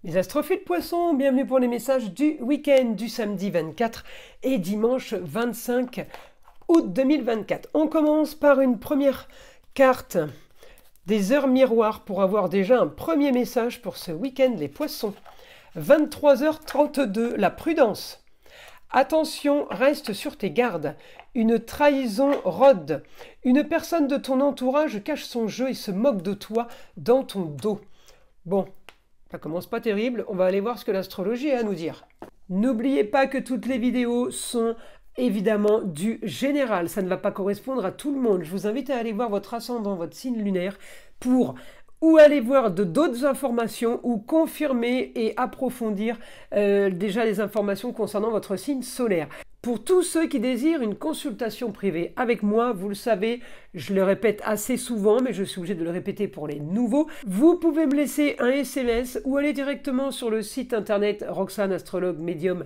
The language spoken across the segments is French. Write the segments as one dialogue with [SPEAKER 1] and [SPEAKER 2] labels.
[SPEAKER 1] Les astrophiles poissons, bienvenue pour les messages du week-end du samedi 24 et dimanche 25 août 2024. On commence par une première carte des heures miroirs pour avoir déjà un premier message pour ce week-end les poissons. 23h32, la prudence. Attention, reste sur tes gardes. Une trahison rôde. Une personne de ton entourage cache son jeu et se moque de toi dans ton dos. Bon, ça commence pas terrible, on va aller voir ce que l'astrologie a à nous dire. N'oubliez pas que toutes les vidéos sont évidemment du général, ça ne va pas correspondre à tout le monde. Je vous invite à aller voir votre ascendant, votre signe lunaire, pour ou aller voir d'autres informations ou confirmer et approfondir déjà les informations concernant votre signe solaire. Pour tous ceux qui désirent une consultation privée avec moi, vous le savez, je le répète assez souvent, mais je suis obligé de le répéter pour les nouveaux, vous pouvez me laisser un SMS ou aller directement sur le site internet Roxane Astrologue Médium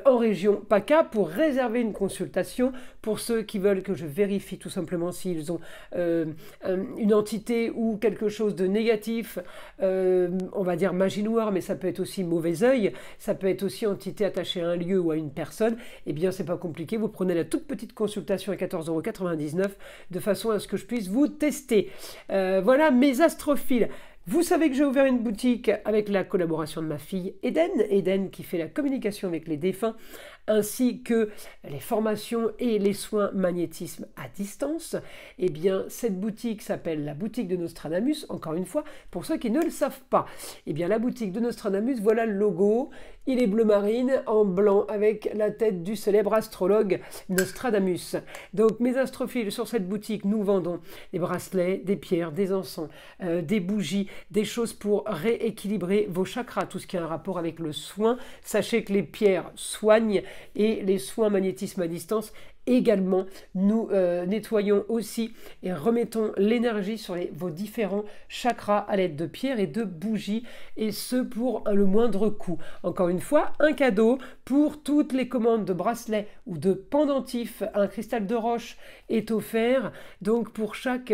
[SPEAKER 1] en région PACA pour réserver une consultation pour ceux qui veulent que je vérifie tout simplement s'ils ont une entité ou quelque chose de négatif, on va dire magie noire, mais ça peut être aussi mauvais œil, ça peut être aussi entité attachée à un lieu ou à une personne. Eh bien, c'est pas compliqué, vous prenez la toute petite consultation à 14,99 € de façon à ce que je puisse vous tester. Voilà mes astrophiles. Vous savez que j'ai ouvert une boutique avec la collaboration de ma fille Eden qui fait la communication avec les défunts, ainsi que les formations et les soins magnétisme à distance. Eh bien, cette boutique s'appelle la boutique de Nostradamus, encore une fois, pour ceux qui ne le savent pas. Eh bien, la boutique de Nostradamus, voilà le logo. Il est bleu marine en blanc avec la tête du célèbre astrologue Nostradamus. Donc, mes astrophiles, sur cette boutique, nous vendons des bracelets, des pierres, des encens, des bougies, des choses pour rééquilibrer vos chakras, tout ce qui a un rapport avec le soin. Sachez que les pierres soignent et les soins magnétisme à distance également. Nous nettoyons aussi et remettons l'énergie sur vos différents chakras à l'aide de pierres et de bougies, et ce pour le moindre coût. Encore une fois, un cadeau pour toutes les commandes de bracelets ou de pendentifs. Un cristal de roche est offert, donc pour chaque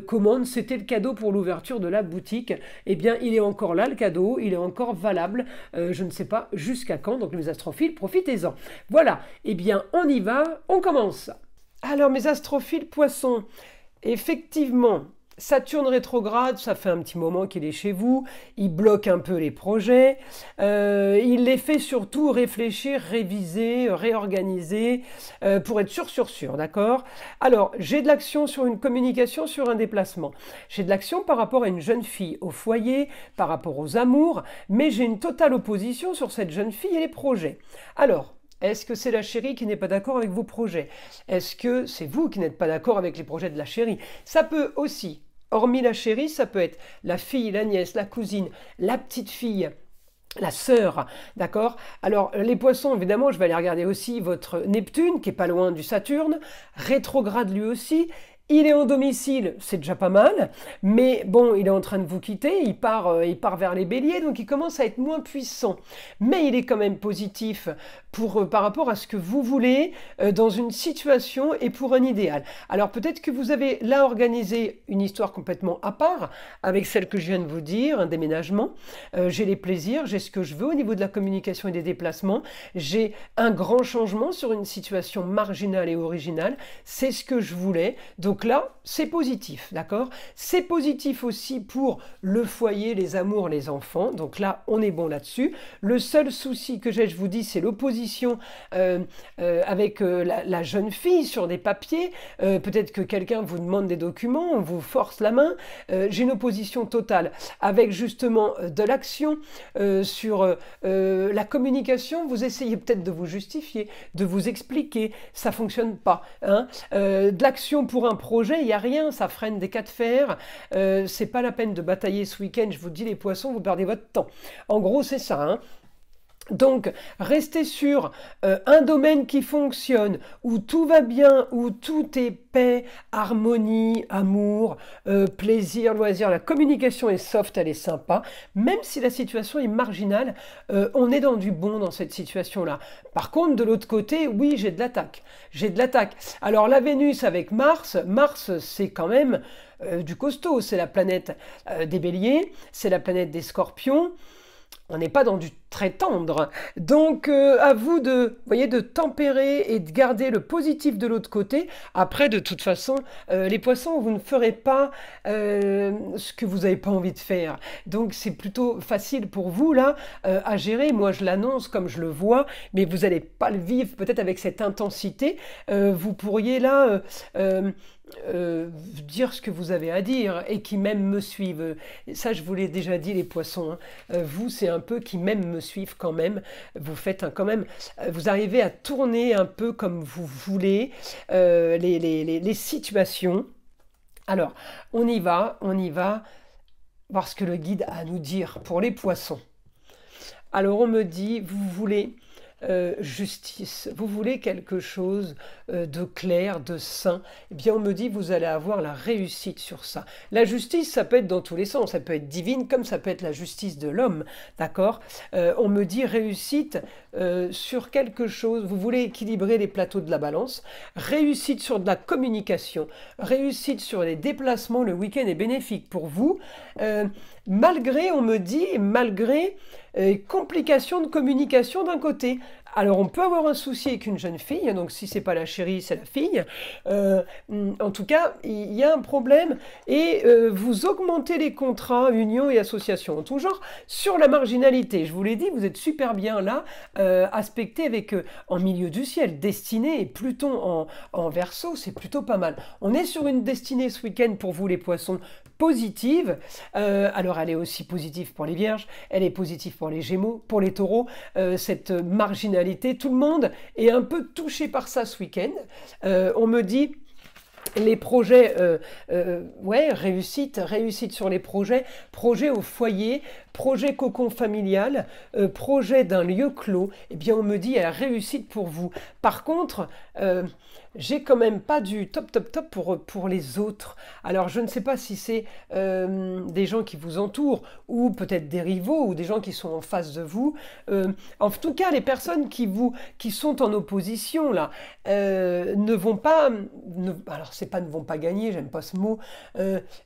[SPEAKER 1] commande, c'était le cadeau pour l'ouverture de la boutique. Eh bien, il est encore là le cadeau, il est encore valable, je ne sais pas jusqu'à quand, donc les astrophiles, profitez-en. Voilà, eh bien on y va, on commence. Alors mes astrophiles poissons, effectivement, Saturne rétrograde, ça fait un petit moment qu'il est chez vous, il bloque un peu les projets, il les fait surtout réfléchir, réviser, réorganiser, pour être sûr, d'accord? Alors, j'ai de l'action sur une communication, sur un déplacement. J'ai de l'action par rapport à une jeune fille au foyer, par rapport aux amours, mais j'ai une totale opposition sur cette jeune fille et les projets. Alors, est-ce que c'est la chérie qui n'est pas d'accord avec vos projets? Est-ce que c'est vous qui n'êtes pas d'accord avec les projets de la chérie? Ça peut aussi, hormis la chérie, ça peut être la fille, la nièce, la cousine, la petite fille, la sœur, d'accord? Alors, les poissons, évidemment, je vais aller regarder aussi votre Neptune, qui est pas loin du Saturne, rétrograde lui aussi. Il est en domicile, c'est déjà pas mal, mais bon, il est en train de vous quitter, il part vers les béliers, donc il commence à être moins puissant. Mais il est quand même positif par rapport à ce que vous voulez dans une situation et pour un idéal. Alors peut-être que vous avez là organisé une histoire complètement à part, avec celle que je viens de vous dire, un déménagement. J'ai les plaisirs, j'ai ce que je veux au niveau de la communication et des déplacements. J'ai un grand changement sur une situation marginale et originale. C'est ce que je voulais. Donc là, c'est positif, d'accord? C'est positif aussi pour le foyer, les amours, les enfants. Donc là, on est bon là-dessus. Le seul souci que j'ai, je vous dis, c'est l'opposition avec la jeune fille sur des papiers. Peut-être que quelqu'un vous demande des documents, on vous force la main. J'ai une opposition totale avec justement de l'action sur la communication. Vous essayez peut-être de vous justifier, de vous expliquer. Ça fonctionne pas, hein. De l'action pour un projet, il n'y a rien, ça freine des cas de fer. C'est pas la peine de batailler ce week-end, je vous dis les poissons, vous perdez votre temps. En gros, c'est ça, hein. Donc, restez sur un domaine qui fonctionne, où tout va bien, où tout est paix, harmonie, amour, plaisir, loisir. La communication est soft, elle est sympa. Même si la situation est marginale, on est dans du bon dans cette situation-là. Par contre, de l'autre côté, oui, j'ai de l'attaque. J'ai de l'attaque. Alors, la Vénus avec Mars, Mars, c'est quand même du costaud. C'est la planète des béliers, c'est la planète des scorpions. on n'est pas dans du très tendre. Donc, à vous de, voyez, de tempérer et de garder le positif de l'autre côté. Après, de toute façon, les poissons, vous ne ferez pas ce que vous n'avez pas envie de faire. Donc, c'est plutôt facile pour vous, là, à gérer. Moi, je l'annonce comme je le vois, mais vous n'allez pas le vivre peut-être avec cette intensité. Vous pourriez, là... dire ce que vous avez à dire et qui même me suivent. Ça, je vous l'ai déjà dit, les poissons. Hein. Vous, c'est un peu qui même me suivent quand même. Vous faites quand même, vous arrivez à tourner un peu comme vous voulez les situations. Alors, on y va voir ce que le guide a à nous dire pour les poissons. Alors, on me dit, vous voulez... justice, vous voulez quelque chose de clair, de sain, eh bien on me dit vous allez avoir la réussite sur ça. La justice, ça peut être dans tous les sens, ça peut être divine comme ça peut être la justice de l'homme, d'accord. On me dit réussite sur quelque chose, vous voulez équilibrer les plateaux de la balance, réussite sur de la communication, réussite sur les déplacements, le week-end est bénéfique pour vous, malgré, on me dit, malgré complications de communication d'un côté. Alors on peut avoir un souci avec une jeune fille, donc si c'est pas la chérie, c'est la fille. En tout cas, il y a un problème et vous augmentez les contrats, unions et associations en tout genre sur la marginalité. Je vous l'ai dit, vous êtes super bien là, aspecté avec en milieu du ciel, destinée et Pluton en Verseau, c'est plutôt pas mal. On est sur une destinée ce week-end pour vous les poissons positive. Alors elle est aussi positive pour les vierges, elle est positive pour les gémeaux, pour les taureaux, cette marginalité, tout le monde est un peu touché par ça ce week-end. On me dit les projets, ouais, réussite sur les projets, projet au foyer, projet cocon familial, projet d'un lieu clos, eh bien on me dit réussite pour vous. Par contre, j'ai quand même pas du top pour les autres. Alors je ne sais pas si c'est des gens qui vous entourent ou peut-être des rivaux ou des gens qui sont en face de vous. En tout cas, les personnes qui sont en opposition là ne vont pas. Alors c'est pas ne vont pas gagner, j'aime pas ce mot,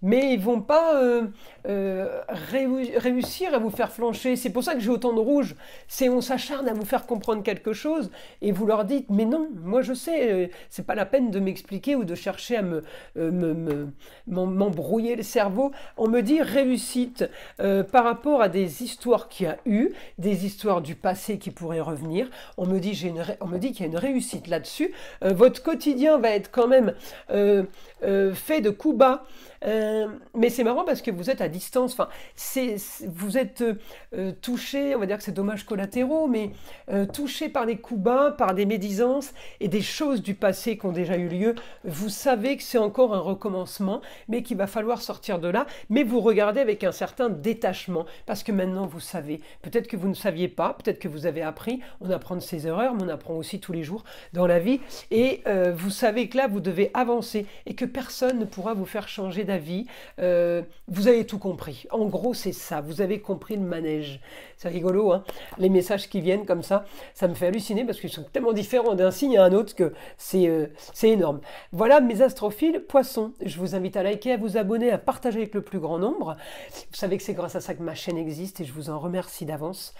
[SPEAKER 1] mais ils vont pas réussir à vous faire flancher. C'est pour ça que j'ai autant de rouge. C'est on s'acharne à vous faire comprendre quelque chose et vous leur dites mais non, moi je sais. C'est pas la peine de m'expliquer ou de chercher à m'embrouiller le cerveau. On me dit réussite par rapport à des histoires qu'il y a eu, des histoires du passé qui pourraient revenir. On me dit qu'il y a une réussite là-dessus. Votre quotidien va être quand même fait de coups bas. Mais c'est marrant parce que vous êtes à distance, enfin, vous êtes touché, on va dire que c'est dommages collatéraux, mais touché par des coups bas, par des médisances et des choses du passé qui ont déjà eu lieu. Vous savez que c'est encore un recommencement, mais qu'il va falloir sortir de là, mais vous regardez avec un certain détachement, parce que maintenant vous savez, peut-être que vous ne saviez pas, peut-être que vous avez appris, on apprend de ses erreurs, mais on apprend aussi tous les jours dans la vie, et vous savez que là vous devez avancer, et que personne ne pourra vous faire changer d'avis. Vous avez tout compris. En gros, c'est ça. Vous avez compris le manège. C'est rigolo, hein, les messages qui viennent comme ça. Ça me fait halluciner parce qu'ils sont tellement différents d'un signe à un autre que c'est énorme. Voilà mes astrophiles poissons. Je vous invite à liker, à vous abonner, à partager avec le plus grand nombre. Vous savez que c'est grâce à ça que ma chaîne existe et je vous en remercie d'avance.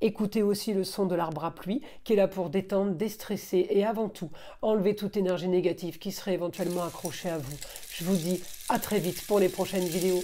[SPEAKER 1] Écoutez aussi le son de l'arbre à pluie qui est là pour détendre, déstresser et avant tout enlever toute énergie négative qui serait éventuellement accrochée à vous. Je vous dis à très vite pour les prochaines vidéos.